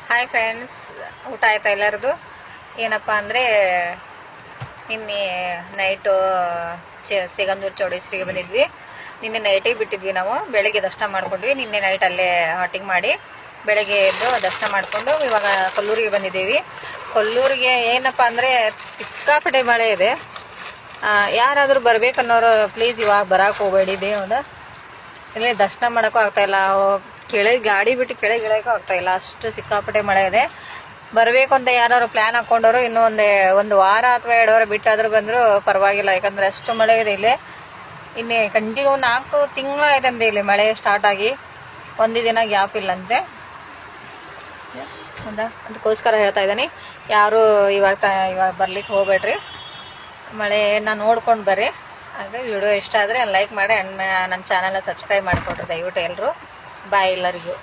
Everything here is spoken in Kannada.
ಹಾಯ್ ಫ್ರೆಂಡ್ಸ್, ಊಟ ಆಯ್ತಾ ಎಲ್ಲರದು? ಏನಪ್ಪ ಅಂದರೆ ನಿನ್ನೆ ನೈಟು ಸಿಗಂದೂರು ಚೌಡೇಶ್ವರಿಗೆ ಬಂದಿದ್ವಿ. ನಿನ್ನೆ ನೈಟಿಗೆ ಬಿಟ್ಟಿದ್ವಿ. ನಾವು ಬೆಳಗ್ಗೆ ದರ್ಶನ ಮಾಡ್ಕೊಂಡ್ವಿ. ನಿನ್ನೆ ನೈಟ್ ಅಲ್ಲೇ ಹಾಟಿಂಗ್ ಮಾಡಿ ಬೆಳಗ್ಗೆ ಎದ್ದು ದರ್ಶನ ಮಾಡಿಕೊಂಡು ಇವಾಗ ಕೊಲ್ಲೂರಿಗೆ ಬಂದಿದ್ದೀವಿ. ಕೊಲ್ಲೂರಿಗೆ ಏನಪ್ಪ ಅಂದರೆ ಸಿಕ್ಕಾಪಟ್ಟೆ ಮಳೆ ಇದೆ. ಯಾರಾದರೂ ಬರಬೇಕನ್ನೋರು ಪ್ಲೀಸ್ ಇವಾಗ ಬರೋಕೆ ಹೋಗಬೇಡಿ. ದೇವದ ಇಲ್ಲೇ ದರ್ಶನ ಮಾಡೋಕ್ಕೂ ಆಗ್ತಾಯಿಲ್ಲ, ಕೆಳಗೆ ಗಾಡಿ ಬಿಟ್ಟು ಕೆಳಗೆ ಇಳಿಯೋಕ್ಕೂ ಆಗ್ತಾಯಿಲ್ಲ, ಅಷ್ಟು ಸಿಕ್ಕಾಪಟ್ಟೆ ಮಳೆ ಇದೆ. ಬರಬೇಕು ಅಂತ ಯಾರು ಪ್ಲ್ಯಾನ್ ಹಾಕ್ಕೊಂಡವರು ಇನ್ನೂ ಒಂದು ವಾರ ಅಥವಾ 2 ವಾರ ಬಿಟ್ಟಾದರೂ ಬಂದರೂ ಪರವಾಗಿಲ್ಲ. ಯಾಕಂದರೆ ಅಷ್ಟು ಮಳೆ ಇದೆ ಇಲ್ಲಿ. ಇನ್ನೇ ಕಂಟಿನ್ಯೂ 4 ತಿಂಗಳು ಆಯ್ತಂತೆ ಇಲ್ಲಿ ಮಳೆ ಸ್ಟಾರ್ಟ್ ಆಗಿ, ಒಂದು ದಿನ ಗ್ಯಾಪ್ ಇಲ್ಲಂತೆ. ಅದಕ್ಕೋಸ್ಕರ ಹೇಳ್ತಾ ಇದ್ದೀನಿ, ಯಾರು ಇವಾಗ ಬರ್ಲಿಕ್ಕೆ ಹೋಗ್ಬೇಡ್ರಿ. ಮಳೆನ ನೋಡ್ಕೊಂಡು ಬರ್ರಿ. ಹಾಗೆ ವಿಡಿಯೋ ಇಷ್ಟ ಆದರೆ ಲೈಕ್ ಮಾಡಿ, ನನ್ನ ಚಾನಲ್ನ ಸಬ್ಸ್ಕ್ರೈಬ್ ಮಾಡಿಕೊಡ್ರಿ ದಯವಿಟ್ಟು ಎಲ್ಲರೂ. ಬಾಯ್ ಎಲ್ಲರಿಗೂ.